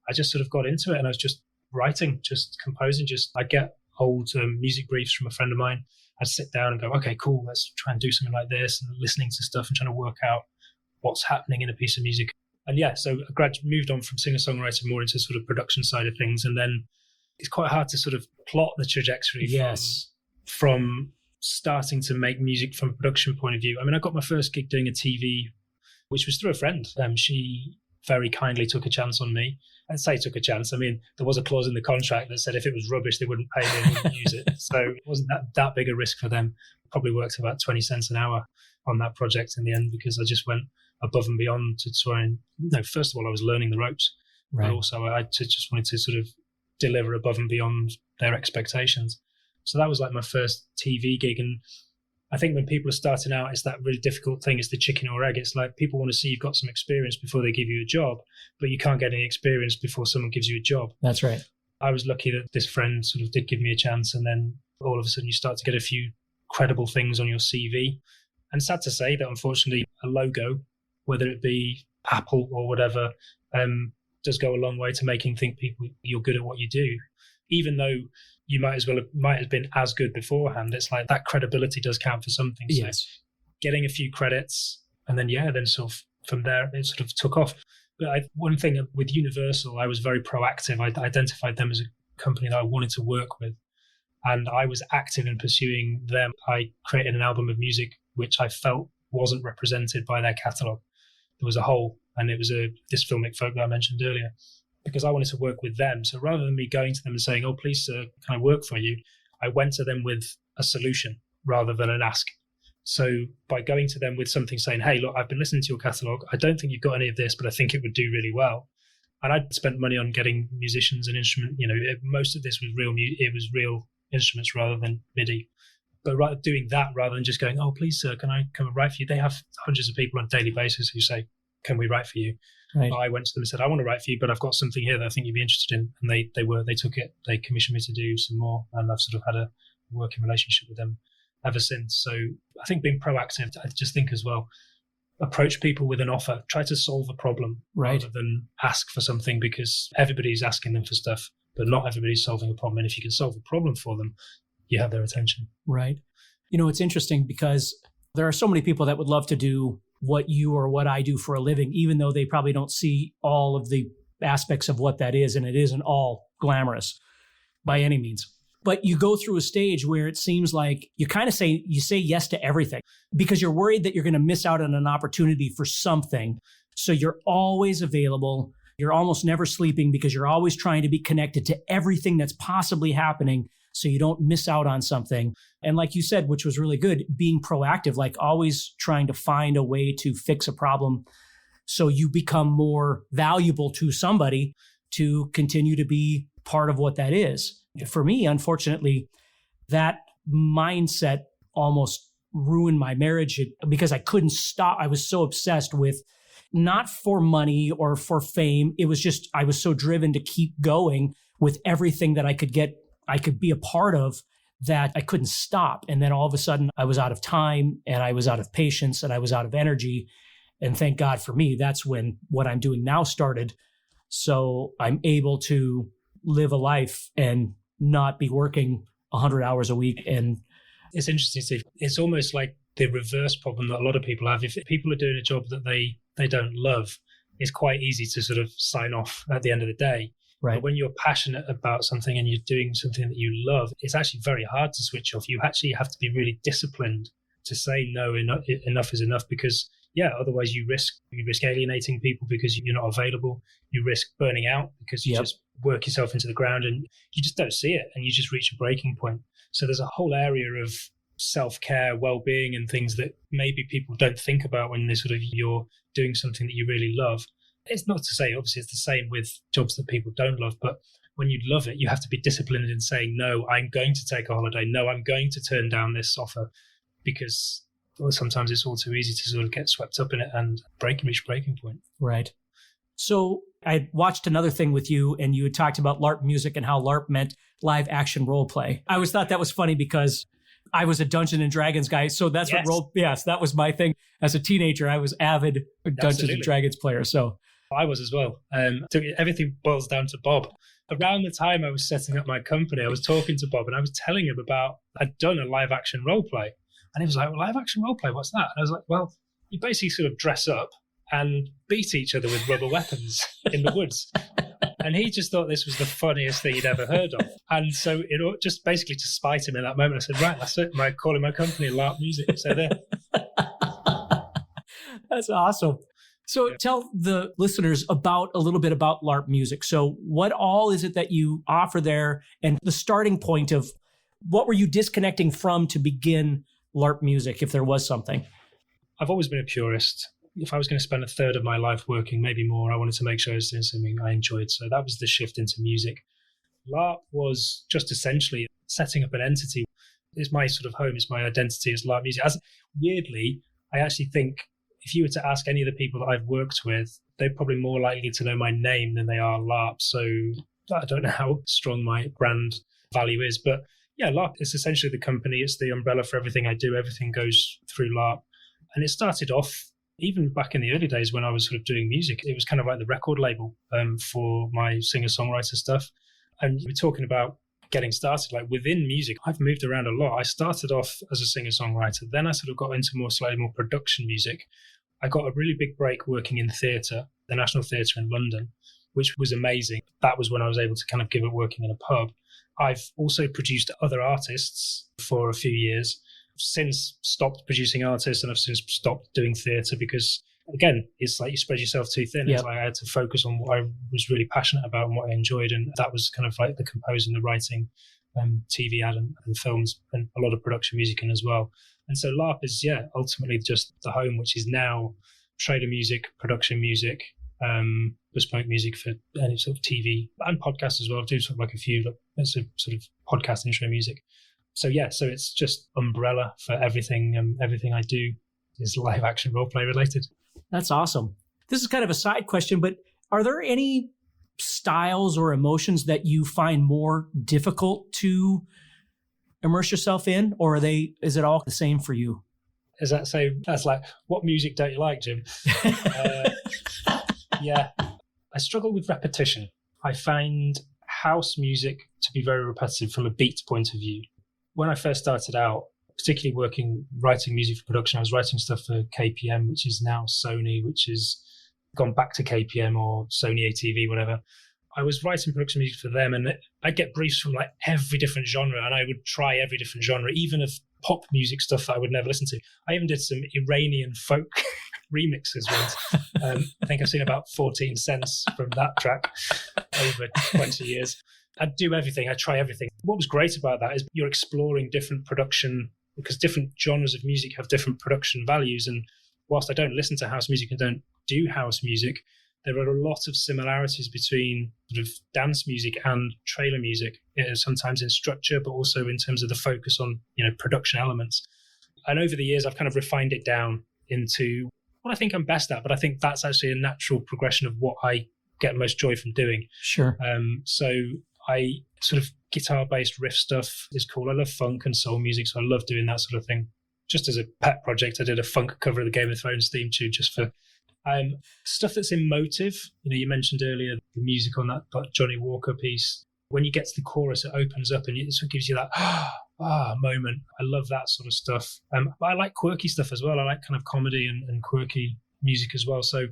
I just sort of got into it and I was just writing, just composing. I'd get old music briefs from a friend of mine. I'd sit down and go, okay, cool, let's try and do something like this, and listening to stuff and trying to work out what's happening in a piece of music. And so I gradually moved on from singer-songwriter more into sort of production side of things. And then it's quite hard to sort of plot the trajectory from starting to make music from a production point of view. I mean, I got my first gig doing a TV, which was through a friend. She very kindly took a chance on me. I'd say took a chance. I mean, there was a clause in the contract that said if it was rubbish, they wouldn't pay me and wouldn't use it. So it wasn't that big a risk for them. Probably worked about 20 cents an hour on that project in the end because I just went above and beyond to try and, first of all, I was learning the ropes, but also I just wanted to sort of deliver above and beyond their expectations. So that was like my first TV gig. And I think when people are starting out, it's that really difficult thing. It's the chicken or egg. It's like people want to see you've got some experience before they give you a job, but you can't get any experience before someone gives you a job. That's right. I was lucky that this friend sort of did give me a chance. And then all of a sudden you start to get a few credible things on your CV. And sad to say that unfortunately a logo, whether it be Apple or whatever, does go a long way to making think people you're good at what you do. Even though you might have been as good beforehand, it's like that credibility does count for something. Yes. So getting a few credits and then sort of from there it sort of took off. But one thing with Universal, I was very proactive. I identified them as a company that I wanted to work with, and I was active in pursuing them. I created an album of music which I felt wasn't represented by their catalogue. There was a hole, and it was this filmic folk that I mentioned earlier, because I wanted to work with them. So rather than me going to them and saying, oh, please, sir, can I work for you? I went to them with a solution rather than an ask. So by going to them with something saying, hey, look, I've been listening to your catalogue. I don't think you've got any of this, but I think it would do really well. And I'd spent money on getting musicians and instruments. Most of this was real instruments rather than MIDI. But doing that rather than just going, oh, please, sir, can I come and write for you? They have hundreds of people on a daily basis who say, can we write for you? Right. I went to them and said, I want to write for you, but I've got something here that I think you'd be interested in. And they took it. They commissioned me to do some more. And I've sort of had a working relationship with them ever since. So I think being proactive, I just think as well, approach people with an offer, try to solve a problem rather than ask for something, because everybody's asking them for stuff, but not everybody's solving a problem. And if you can solve a problem for them, you have their attention. Right. It's interesting because there are so many people that would love to do what you or what I do for a living, even though they probably don't see all of the aspects of what that is. And it isn't all glamorous by any means. But you go through a stage where it seems like you kind of say yes to everything because you're worried that you're going to miss out on an opportunity for something. So you're always available. You're almost never sleeping because you're always trying to be connected to everything that's possibly happening so you don't miss out on something. And like you said, which was really good, being proactive, like always trying to find a way to fix a problem so you become more valuable to somebody to continue to be part of what that is. For me, unfortunately, that mindset almost ruined my marriage because I couldn't stop. I was so obsessed with not for money or for fame. It was just, I was so driven to keep going with everything that I could be a part of that I couldn't stop. And then all of a sudden I was out of time and I was out of patience and I was out of energy. And thank God for me, that's when what I'm doing now started. So I'm able to live a life and not be working 100 hours a week. And it's interesting, Steve. It's almost like the reverse problem that a lot of people have. If people are doing a job that they don't love, it's quite easy to sort of sign off at the end of the day. Right. But when you're passionate about something and you're doing something that you love, it's actually very hard to switch off. You actually have to be really disciplined to say no, enough is enough, because otherwise you risk alienating people because you're not available. You risk burning out because you just work yourself into the ground and you just don't see it and you just reach a breaking point. So there's a whole area of self-care, well-being and things that maybe people don't think about when you're doing something that you really love. It's not to say, obviously, it's the same with jobs that people don't love, but when you love it, you have to be disciplined in saying, no, I'm going to take a holiday. No, I'm going to turn down this offer, because sometimes it's all too easy to sort of get swept up in it and reach breaking point. Right. So I watched another thing with you and you had talked about LARP music and how LARP meant live action role play. I always thought that was funny because I was a Dungeons and Dragons guy. So that's that was my thing. As a teenager, I was avid Dungeons and Dragons player. So I was as well. Everything boils down to Bob. Around the time I was setting up my company, I was talking to Bob and I was telling him about, I'd done a live action role play. And he was like, well, live action role play, what's that? And I was like, well, you basically sort of dress up and beat each other with rubber weapons in the woods. And he just thought this was the funniest thing he'd ever heard of. And so it just basically to spite him in that moment, I said, right, that's it. I'm calling my company LARP Music. So there. That's awesome. So tell the listeners a little bit about LARP Music. So what all is it that you offer there, and the starting point of what were you disconnecting from to begin LARP Music, if there was something? I've always been a purist. If I was going to spend a third of my life working, maybe more, I wanted to make sure I was doing something I enjoyed. So that was the shift into music. LARP was just essentially setting up an entity. It's my sort of home, it's my identity as LARP Music. Weirdly, I actually think if you were to ask any of the people that I've worked with, they're probably more likely to know my name than they are LARP. So I don't know how strong my brand value is, but yeah, LARP is essentially the company. It's the umbrella for everything I do. Everything goes through LARP. And it started off, even back in the early days when I was sort of doing music, it was kind of like the record label for my singer-songwriter stuff. And we're talking about getting started, like within music, I've moved around a lot. I started off as a singer-songwriter. Then I sort of got into slightly more production music. I got a really big break working in theatre, the National Theatre in London, which was amazing. That was when I was able to kind of give up working in a pub. I've also produced other artists for a few years, since stopped producing artists, and I've since stopped doing theatre because, again, it's like you spread yourself too thin. Yep. It's like I had to focus on what I was really passionate about and what I enjoyed, and that was kind of like the composing, the writing, TV ad and films, and a lot of production music in as well. And so LARP is, ultimately just the home, which is now trader music, production music, bespoke music for any sort of TV and podcasts as well. I do sort of like a few sort of podcast intro music. So so it's just umbrella for everything. Everything I do is live action role play related. That's awesome. This is kind of a side question, but are there any styles or emotions that you find more difficult to immerse yourself in, or is it all the same for you? Is that that's like, what music don't you like, Jim? I struggle with repetition. I find house music to be very repetitive from a beat point of view. When I first started out, particularly writing music for production, I was writing stuff for KPM, which is now Sony, which has gone back to KPM or Sony ATV, whatever. I was writing production music for them, and I'd get briefs from like every different genre, and I would try every different genre, even of pop music stuff that I would never listen to. I even did some Iranian folk remixes once. I think I've seen about 14 cents from that track over 20 years. I'd do everything. I'd try everything. What was great about that is you're exploring different production, because different genres of music have different production values. And whilst I don't listen to house music and don't do house music, there are a lot of similarities between sort of dance music and trailer music, sometimes in structure, but also in terms of the focus on, production elements. And over the years, I've kind of refined it down into what I think I'm best at, but I think that's actually a natural progression of what I get most joy from doing. Sure. So I sort of guitar-based riff stuff is cool. I love funk and soul music, so I love doing that sort of thing. Just as a pet project, I did a funk cover of the Game of Thrones theme tune just for stuff that's emotive. You mentioned earlier the music on that Johnny Walker piece. When you get to the chorus, it opens up and it sort of gives you that moment. I love that sort of stuff. But I like quirky stuff as well. I like kind of comedy and quirky music as well. So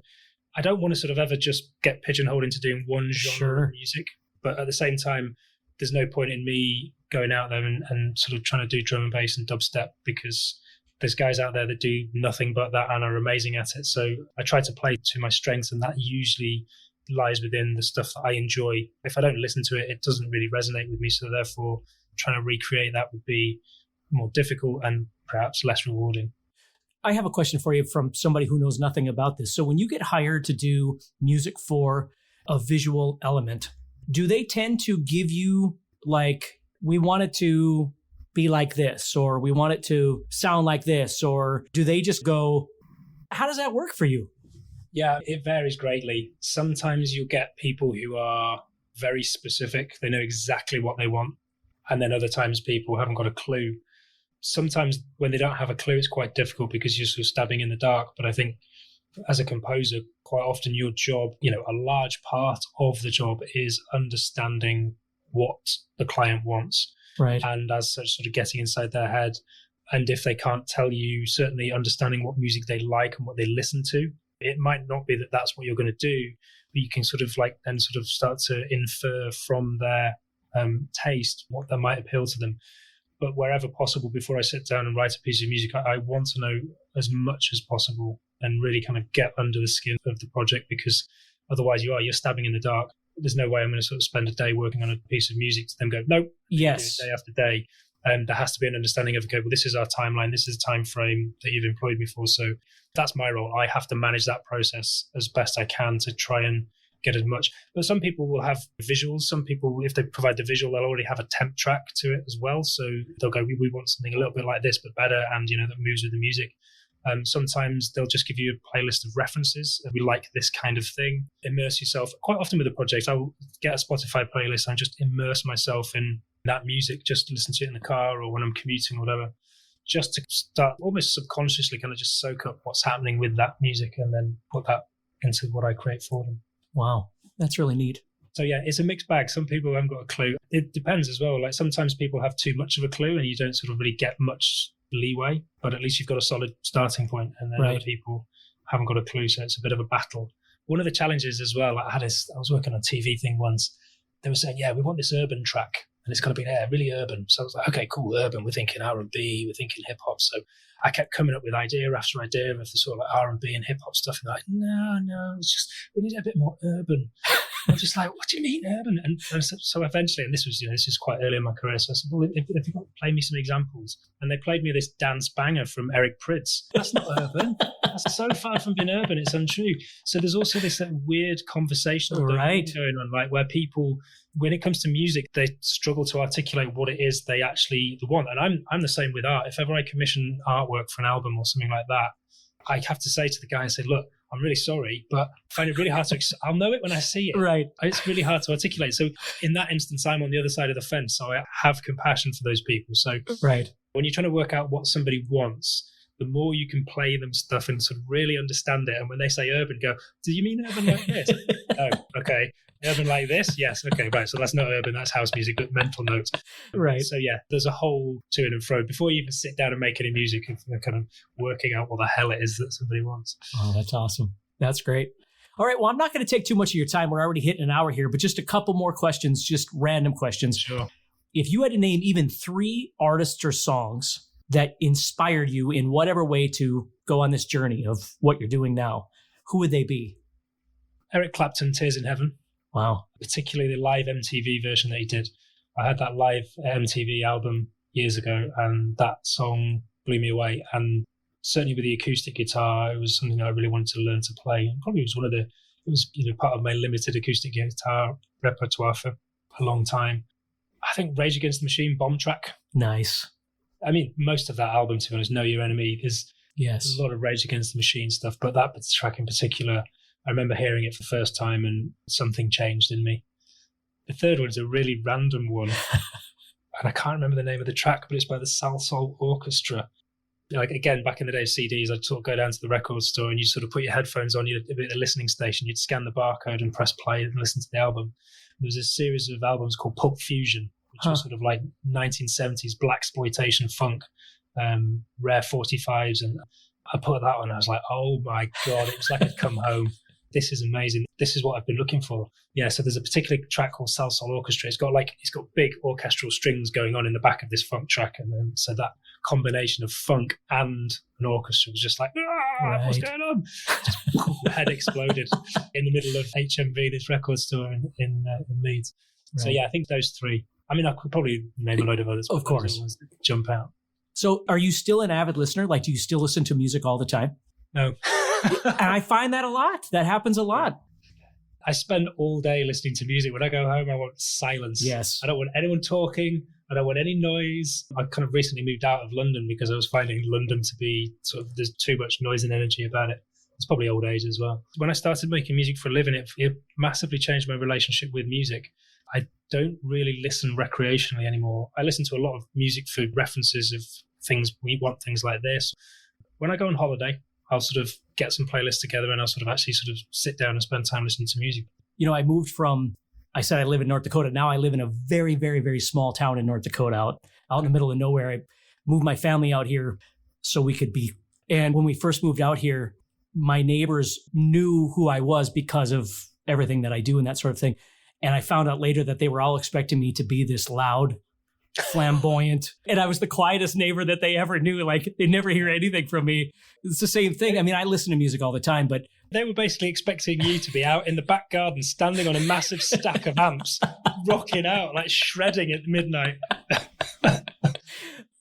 I don't want to sort of ever just get pigeonholed into doing one genre of music. But at the same time, there's no point in me going out there and sort of trying to do drum and bass and dubstep, because there's guys out there that do nothing but that and are amazing at it. So I try to play to my strengths, and that usually lies within the stuff that I enjoy. If I don't listen to it, it doesn't really resonate with me. So therefore, trying to recreate that would be more difficult and perhaps less rewarding. I have a question for you from somebody who knows nothing about this. So when you get hired to do music for a visual element, do they tend to give you like, we want it to be like this, or we want it to sound like this, or do they just go, how does that work for you? Yeah, it varies greatly. Sometimes you'll get people who are very specific. They know exactly what they want. And then other times people haven't got a clue. Sometimes when they don't have a clue, it's quite difficult because you're sort of stabbing in the dark. But I think as a composer, quite often your job, a large part of the job is understanding what the client wants. Right. And as such, sort of getting inside their head. And if they can't tell you, certainly understanding what music they like and what they listen to. It might not be that that's what you're going to do, but you can sort of like then sort of start to infer from their taste what that might appeal to them. But wherever possible, before I sit down and write a piece of music, I want to know as much as possible and really kind of get under the skin of the project, because otherwise you're stabbing in the dark. There's no way I'm going to sort of spend a day working on a piece of music to then go, nope, yes, day after day. There has to be an understanding of, okay, well, this is our timeline, this is the time frame that you've employed me for. So that's my role. I have to manage that process as best I can to try and get as much. But some people will have visuals. Some people, if they provide the visual, they'll already have a temp track to it as well. So they'll go, we want something a little bit like this, but better, and that moves with the music. Sometimes they'll just give you a playlist of references. We like this kind of thing. Immerse yourself. Quite often with a project, I'll get a Spotify playlist and just immerse myself in that music, just listen to it in the car or when I'm commuting or whatever, just to start almost subconsciously kind of just soak up what's happening with that music and then put that into what I create for them. Wow, that's really neat. So yeah, it's a mixed bag. Some people haven't got a clue. It depends as well. Like sometimes people have too much of a clue and you don't sort of really get much leeway, but at least you've got a solid starting point. And then other people haven't got a clue, so it's a bit of a battle. One of the challenges as well, I was working on a TV thing once. They were saying, yeah, we want this urban track. And it's going to be really urban. So I was like, okay, cool, urban. We're thinking R&B, we're thinking hip hop. So I kept coming up with idea after idea of the sort of like R&B and hip hop stuff. And they're like, no, it's just, we need a bit more urban. I'm just like, what do you mean urban? And so eventually, and this is quite early in my career. So I said, well, if you got to play me some examples. And they played me this dance banger from Eric Prydz. That's not urban. That's so far from being urban, it's untrue. So there's also this weird conversational thing going on, like where people, when it comes to music, they struggle to articulate what it is they actually want. And I'm the same with art. If ever I commission artwork for an album or something like that, I have to say to the guy, I say, look, I'm really sorry, but I find it really hard to, I'll know it when I see it. Right. It's really hard to articulate. So in that instance, I'm on the other side of the fence. So I have compassion for those people. So when you're trying to work out what somebody wants, the more you can play them stuff and sort of really understand it. And when they say urban, go, do you mean urban like this? Oh, okay. Urban like this? Yes. Okay, right. So that's not urban. That's house music, but mental notes. Right. So yeah, there's a whole to and fro before you even sit down and make any music, of kind of working out what the hell it is that somebody wants. Oh, that's awesome. That's great. All right. Well, I'm not going to take too much of your time. We're already hitting an hour here, but just a couple more questions, just random questions. Sure. If you had to name even 3 artists or songs that inspired you in whatever way to go on this journey of what you're doing now, who would they be? Eric Clapton, Tears in Heaven. Wow. Particularly the live MTV version that he did. I had that live MTV album years ago, and that song blew me away. And certainly with the acoustic guitar, it was something I really wanted to learn to play. And probably was part of my limited acoustic guitar repertoire for a long time. I think Rage Against the Machine, Bomb Track. Nice. I mean, most of that album, to be honest, Know Your Enemy, there's a lot of Rage Against the Machine stuff, but that track in particular, I remember hearing it for the first time and something changed in me. The third one is a really random one, and I can't remember the name of the track, but it's by the Salsoul Orchestra. Like, again, back in the day of CDs, I'd sort of go down to the record store and you sort of put your headphones on, you'd be at the listening station, you'd scan the barcode and press play and listen to the album. There was a series of albums called Pulp Fusion, which was sort of like 1970s blaxploitation funk, rare 45s. And I put that on, I was like, oh my God, it was like I'd come home. This is amazing. This is what I've been looking for. Yeah, so there's a particular track called Salsoul Orchestra. It's got big orchestral strings going on in the back of this funk track. And then so that combination of funk and an orchestra was just like, what's going on? Just my head exploded in the middle of HMV, this record store in Leeds. Right. So yeah, I think those 3. I mean, I could probably name a load of others. Of course. Ones that jump out. So are you still an avid listener? Like, do you still listen to music all the time? No. And I find that a lot. That happens a lot. I spend all day listening to music. When I go home, I want silence. Yes. I don't want anyone talking. I don't want any noise. I kind of recently moved out of London because I was finding London to be there's too much noise and energy about it. It's probably old age as well. When I started making music for a living, it massively changed my relationship with music. I don't really listen recreationally anymore. I listen to a lot of music for references of things. We want things like this. When I go on holiday, I'll sort of get some playlists together and I'll sort of actually sort of sit down and spend time listening to music. You know, I said I live in North Dakota. Now I live in a very, very, very small town in North Dakota out in the middle of nowhere. I moved my family out here so we could be. And when we first moved out here, my neighbors knew who I was because of everything that I do and that sort of thing. And I found out later that they were all expecting me to be this loud, flamboyant, and I was the quietest neighbor that they ever knew. Like, they never hear anything from me. It's the same thing. I mean, I listen to music all the time, but they were basically expecting you to be out in the back garden, standing on a massive stack of amps, rocking out, like shredding at midnight.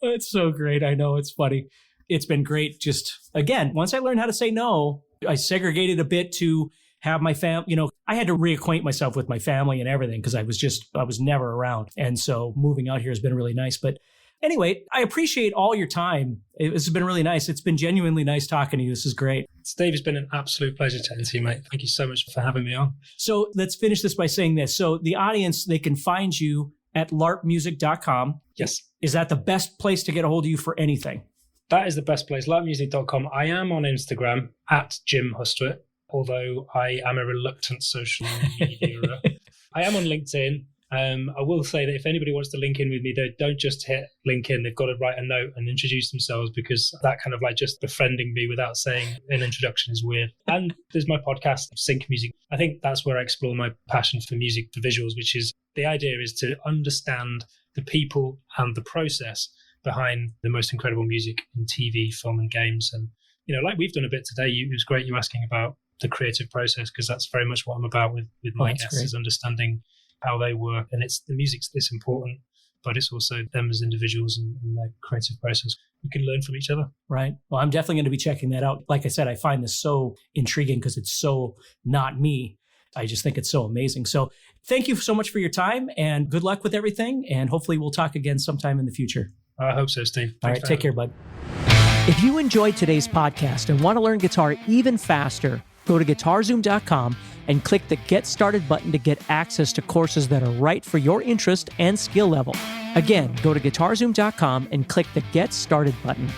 It's so great. I know, it's funny. It's been great. Just, again, once I learned how to say no, I segregated a bit to have my family, I had to reacquaint myself with my family and everything because I was never around. And so moving out here has been really nice. But anyway, I appreciate all your time. It's been really nice. It's been genuinely nice talking to you. This is great. Steve, it's been an absolute pleasure chatting to you, mate. Thank you so much for having me on. So let's finish this by saying this. So the audience, they can find you at larpmusic.com. Yes. Is that the best place to get a hold of you for anything? That is the best place, larpmusic.com. I am on Instagram at Jim Hustwit, although I am a reluctant social media. I am on LinkedIn. I will say that if anybody wants to link in with me, they don't just hit link in. They've got to write a note and introduce themselves, because that kind of like just befriending me without saying an introduction is weird. And there's my podcast, Sync Music. I think that's where I explore my passion for music, for visuals, which is the idea is to understand the people and the process behind the most incredible music in TV, film and games. And, like we've done a bit today, it was great you asking about the creative process, because that's very much what I'm about with my guests, is understanding how they work. And it's the music's this important, but it's also them as individuals and their creative process. We can learn from each other. Right. Well, I'm definitely going to be checking that out. Like I said, I find this so intriguing because it's so not me. I just think it's so amazing. So thank you so much for your time and good luck with everything. And hopefully we'll talk again sometime in the future. I hope so, Steve. All right. Take care, bud. If you enjoyed today's podcast and want to learn guitar even faster, go to guitarzoom.com and click the Get Started button to get access to courses that are right for your interest and skill level. Again, go to guitarzoom.com and click the Get Started button.